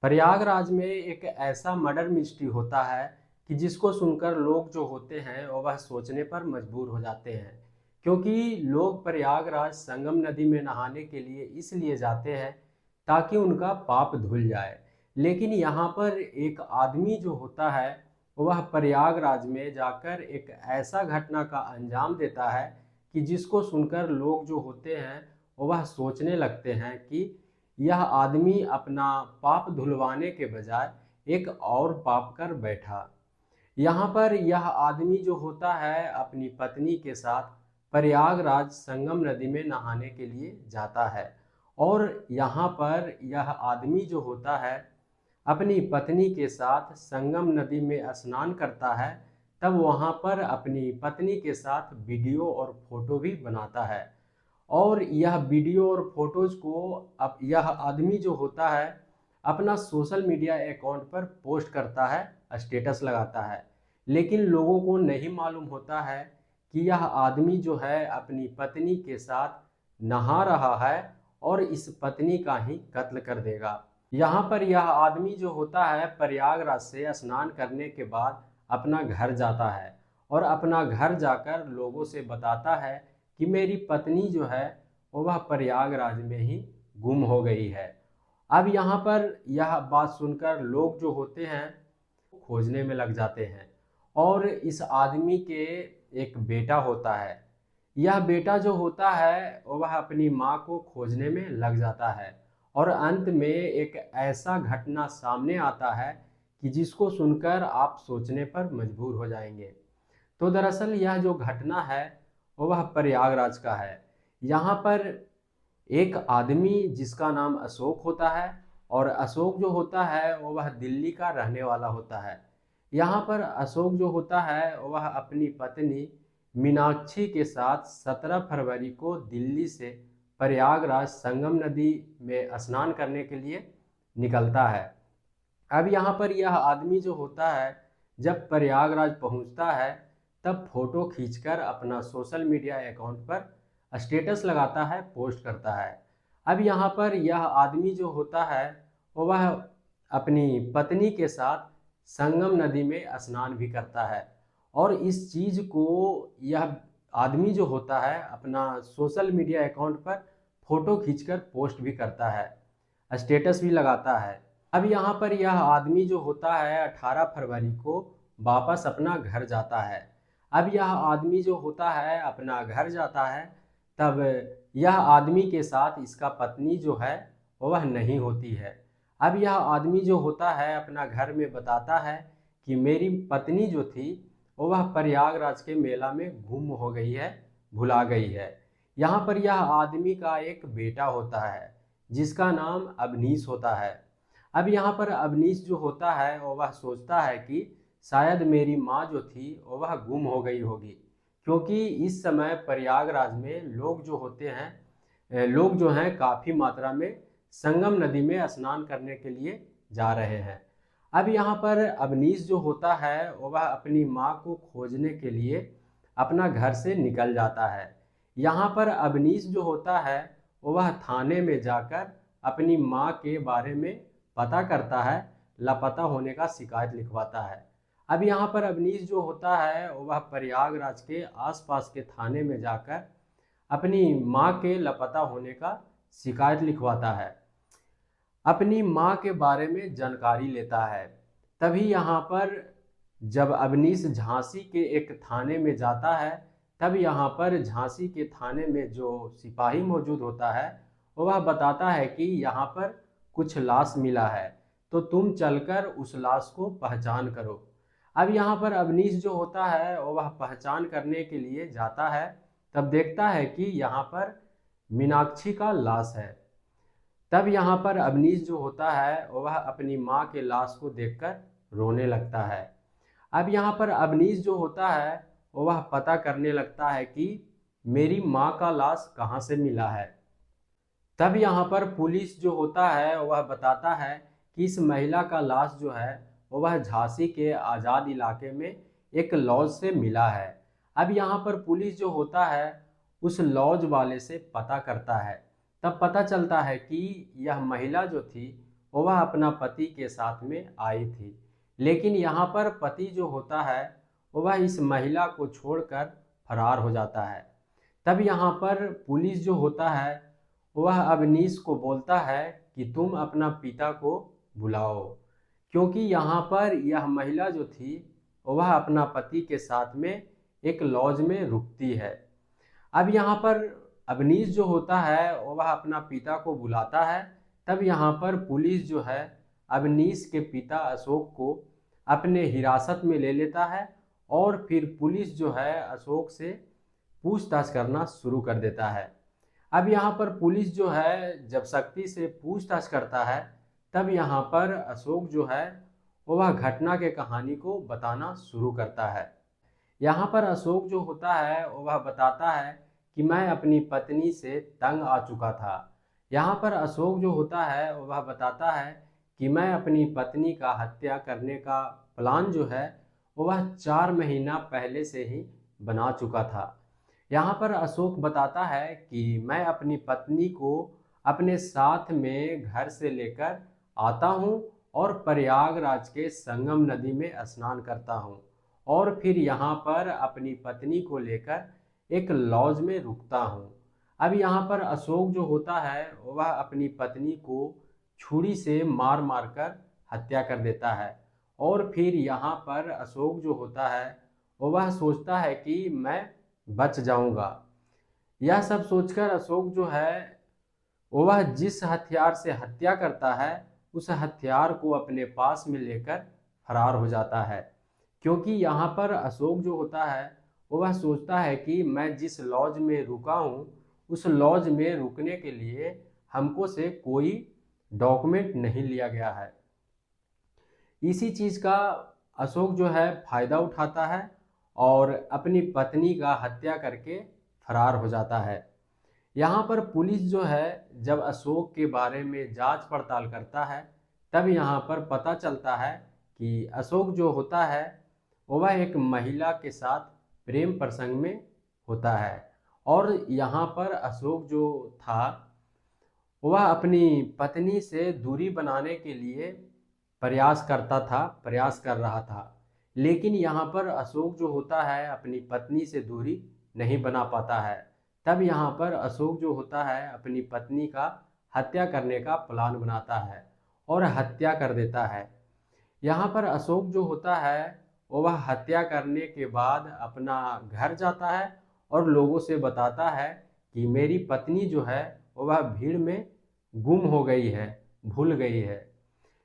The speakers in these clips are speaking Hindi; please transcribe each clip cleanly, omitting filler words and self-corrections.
प्रयागराज में एक ऐसा मर्डर मिस्ट्री होता है कि जिसको सुनकर लोग जो होते हैं वह सोचने पर मजबूर हो जाते हैं। क्योंकि लोग प्रयागराज संगम नदी में नहाने के लिए इसलिए जाते हैं ताकि उनका पाप धुल जाए। लेकिन यहाँ पर एक आदमी जो होता है वह प्रयागराज में जाकर एक ऐसा घटना का अंजाम देता है कि जिसको सुनकर लोग जो होते हैं वह सोचने लगते हैं कि यह आदमी अपना पाप धुलवाने के बजाय एक और पाप कर बैठा। यहाँ पर यह आदमी जो होता है अपनी पत्नी के साथ प्रयागराज संगम नदी में नहाने के लिए जाता है। और यहाँ पर यह आदमी जो होता है अपनी पत्नी के साथ संगम नदी में स्नान करता है। तब वहाँ पर अपनी पत्नी के साथ वीडियो और फोटो भी बनाता है। और यह वीडियो और फोटोज को अब यह आदमी जो होता है अपना सोशल मीडिया अकाउंट पर पोस्ट करता है, स्टेटस लगाता है। लेकिन लोगों को नहीं मालूम होता है कि यह आदमी जो है अपनी पत्नी के साथ नहा रहा है और इस पत्नी का ही कत्ल कर देगा। यहाँ पर यह आदमी जो होता है प्रयागराज से स्नान करने के बाद अपना घर जाता है और अपना घर जाकर लोगों से बताता है कि मेरी पत्नी जो है वह प्रयागराज में ही गुम हो गई है। अब यहाँ पर यह बात सुनकर लोग जो होते हैं खोजने में लग जाते हैं। और इस आदमी के एक बेटा होता है। यह बेटा जो होता है वह अपनी माँ को खोजने में लग जाता है और अंत में एक ऐसा घटना सामने आता है कि जिसको सुनकर आप सोचने पर मजबूर हो जाएंगे। तो दरअसल यह जो घटना है वह प्रयागराज का है। यहाँ पर एक आदमी जिसका नाम अशोक होता है और अशोक जो होता है वह दिल्ली का रहने वाला होता है। यहाँ पर अशोक जो होता है वह अपनी पत्नी मीनाक्षी के साथ 17 फरवरी को दिल्ली से प्रयागराज संगम नदी में स्नान करने के लिए निकलता है। अब यहाँ पर यह आदमी जो होता है जब प्रयागराज पहुँचता है तब फोटो खींचकर अपना सोशल मीडिया अकाउंट पर स्टेटस लगाता है, पोस्ट करता है। अब यहाँ पर यह आदमी जो होता है वह अपनी पत्नी के साथ संगम नदी में स्नान भी करता है और इस चीज़ को यह आदमी जो होता है अपना सोशल मीडिया अकाउंट पर फोटो खींचकर पोस्ट भी करता है, स्टेटस भी लगाता है। अब यहाँ पर यह आदमी जो होता है 18 फरवरी को वापस अपना घर जाता है। अब यह आदमी जो होता है अपना घर जाता है तब यह आदमी के साथ इसका पत्नी जो है वह नहीं होती है। अब यह आदमी जो होता है अपना घर में बताता है कि मेरी पत्नी जो थी वह प्रयागराज के मेला में गुम हो गई है, भुला गई है। यहाँ पर यह आदमी का एक बेटा होता है जिसका नाम अवनीश होता है। अब यहाँ पर अवनीश जो होता है वह सोचता है कि शायद मेरी माँ जो थी वह गुम हो गई होगी, क्योंकि इस समय प्रयागराज में लोग जो होते हैं लोग जो हैं काफ़ी मात्रा में संगम नदी में स्नान करने के लिए जा रहे हैं। अब यहाँ पर अवनीश जो होता है वह अपनी माँ को खोजने के लिए अपना घर से निकल जाता है। यहाँ पर अवनीश जो होता है वह थाने में जाकर अपनी माँ के बारे में पता करता है, लापता होने का शिकायत लिखवाता है। अब यहाँ पर अवनीश जो होता है वह प्रयागराज के आसपास के थाने में जाकर अपनी माँ के लापता होने का शिकायत लिखवाता है, अपनी माँ के बारे में जानकारी लेता है। तभी यहाँ पर जब अवनीश झांसी के एक थाने में जाता है तब यहाँ पर झांसी के थाने में जो सिपाही मौजूद होता है वह बताता है कि यहाँ पर कुछ लाश मिला है, तो तुम चलकर उस लाश को पहचान करो। अब यहाँ पर अवनीश जो होता है वह पहचान करने के लिए जाता है, तब देखता है कि यहाँ पर मीनाक्षी का लाश है। तब यहाँ पर अवनीश जो होता है वह अपनी माँ के लाश को देखकर रोने लगता है। अब यहाँ पर अवनीश जो होता है वह पता करने लगता है कि मेरी माँ का लाश कहाँ से मिला है। तब यहाँ पर पुलिस जो होता है वह बताता है कि इस महिला का लाश जो है वह झांसी के आज़ाद इलाके में एक लॉज से मिला है। अब यहाँ पर पुलिस जो होता है उस लॉज वाले से पता करता है। तब पता चलता है कि यह महिला जो थी वह अपना पति के साथ में आई थी। लेकिन यहाँ पर पति जो होता है वह इस महिला को छोड़कर फरार हो जाता है। तब यहाँ पर पुलिस जो होता है वह अवनीश को बोलता है कि तुम अपना पिता को बुलाओ, क्योंकि यहाँ पर यह महिला जो थी वह अपना पति के साथ में एक लॉज में रुकती है। अब यहाँ पर अवनीश जो होता है वह अपना पिता को बुलाता है। तब यहाँ पर पुलिस जो है अवनीश के पिता अशोक को अपने हिरासत में ले लेता है और फिर पुलिस जो है अशोक से पूछताछ करना शुरू कर देता है। अब यहाँ पर पुलिस जो है जब शक्ति से पूछताछ करता है तब यहाँ पर अशोक जो है वह घटना के कहानी को बताना शुरू करता है। यहाँ पर अशोक जो होता है वह बताता है कि मैं अपनी पत्नी से तंग आ चुका था। यहाँ पर अशोक जो होता है वह बताता है कि मैं अपनी पत्नी का हत्या करने का प्लान जो है वह 4 महीना पहले से ही बना चुका था। यहाँ पर अशोक बताता है कि मैं अपनी पत्नी को अपने साथ में घर से लेकर आता हूँ और प्रयागराज के संगम नदी में स्नान करता हूँ और फिर यहाँ पर अपनी पत्नी को लेकर एक लॉज में रुकता हूँ। अब यहाँ पर अशोक जो होता है वह अपनी पत्नी को छुरी से मार मार कर हत्या कर देता है और फिर यहाँ पर अशोक जो होता है वह सोचता है कि मैं बच जाऊंगा। यह सब सोचकर अशोक जो है वह जिस हथियार से हत्या करता है उस हथियार को अपने पास में लेकर फरार हो जाता है, क्योंकि यहाँ पर अशोक जो होता है वह सोचता है कि मैं जिस लॉज में रुका हूँ उस लॉज में रुकने के लिए हमको से कोई डॉक्यूमेंट नहीं लिया गया है। इसी चीज़ का अशोक जो है फायदा उठाता है और अपनी पत्नी का हत्या करके फरार हो जाता है। यहाँ पर पुलिस जो है जब अशोक के बारे में जांच पड़ताल करता है तब यहाँ पर पता चलता है कि अशोक जो होता है वह एक महिला के साथ प्रेम प्रसंग में होता है और यहाँ पर अशोक जो था वह अपनी पत्नी से दूरी बनाने के लिए प्रयास कर रहा था। लेकिन यहाँ पर अशोक जो होता है अपनी पत्नी से दूरी नहीं बना पाता है। तब यहाँ पर अशोक जो होता है अपनी पत्नी का हत्या करने का प्लान बनाता है और हत्या कर देता है। यहाँ पर अशोक जो होता है वह हत्या करने के बाद अपना घर जाता है और लोगों से बताता है कि मेरी पत्नी जो है वह भीड़ में गुम हो गई है, भूल गई है।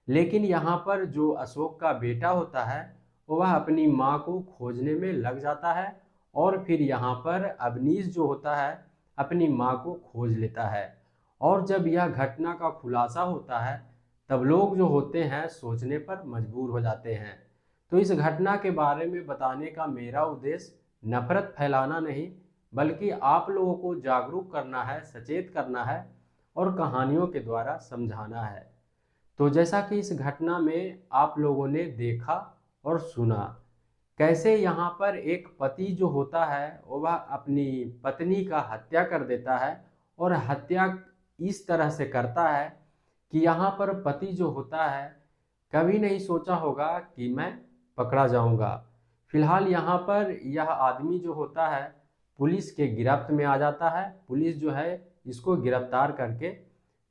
लेकिन यहाँ पर जो अशोक का बेटा होता है वह अपनी माँ को खोजने में लग जाता है और फिर यहाँ पर अवनीश जो होता है अपनी माँ को खोज लेता है। और जब यह घटना का खुलासा होता है तब लोग जो होते हैं सोचने पर मजबूर हो जाते हैं। तो इस घटना के बारे में बताने का मेरा उद्देश्य नफरत फैलाना नहीं बल्कि आप लोगों को जागरूक करना है, सचेत करना है और कहानियों के द्वारा समझाना है। तो जैसा कि इस घटना में आप लोगों ने देखा और सुना कैसे यहाँ पर एक पति जो होता है वह अपनी पत्नी का हत्या कर देता है और हत्या इस तरह से करता है कि यहाँ पर पति जो होता है कभी नहीं सोचा होगा कि मैं पकड़ा जाऊंगा। फिलहाल यहाँ पर यह आदमी जो होता है पुलिस के गिरफ्त में आ जाता है। पुलिस जो है इसको गिरफ्तार करके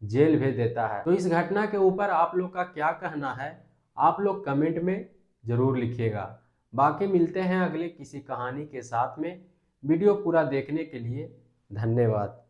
जेल भेज देता है। तो इस घटना के ऊपर आप लोग का क्या कहना है आप लोग कमेंट में ज़रूर लिखिएगा। बाकी मिलते हैं अगले किसी कहानी के साथ में। वीडियो पूरा देखने के लिए धन्यवाद।